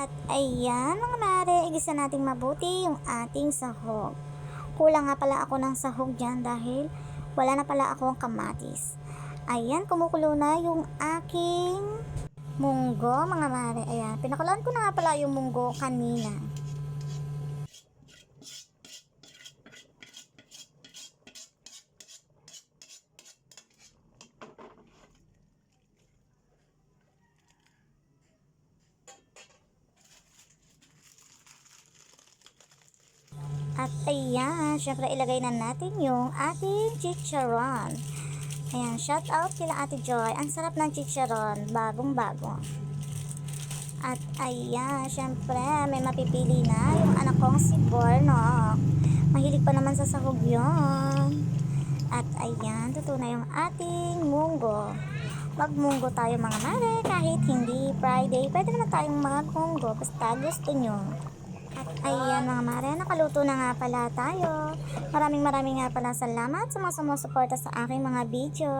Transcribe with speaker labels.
Speaker 1: At ayan mga mare, igisa nating mabuti yung ating sahog. Kulang nga pala ako ng sahog dyan dahil wala na pala akong kamatis. Ayan, kumukulo na yung aking munggo mga mare. Ayan, pinakulaan ko na nga pala yung munggo kanina. At ayan, syempre ilagay na natin yung ating chicharon. Ayan, shout out kila Ate Joy. Ang sarap ng chicharon, bagong bago. At ayan, syempre may mapipili na yung anak kong si Bornok. Mahilig pa naman sa sahog yun. At ayan, tuto na yung ating munggo. Magmunggo tayo mga mare, kahit hindi Friday, pwede naman tayong magmunggo basta gusto nyo. At ayan mga mare, nakaluto na nga pala tayo. Maraming nga pala salamat sa mga sumusuporta sa aking mga video.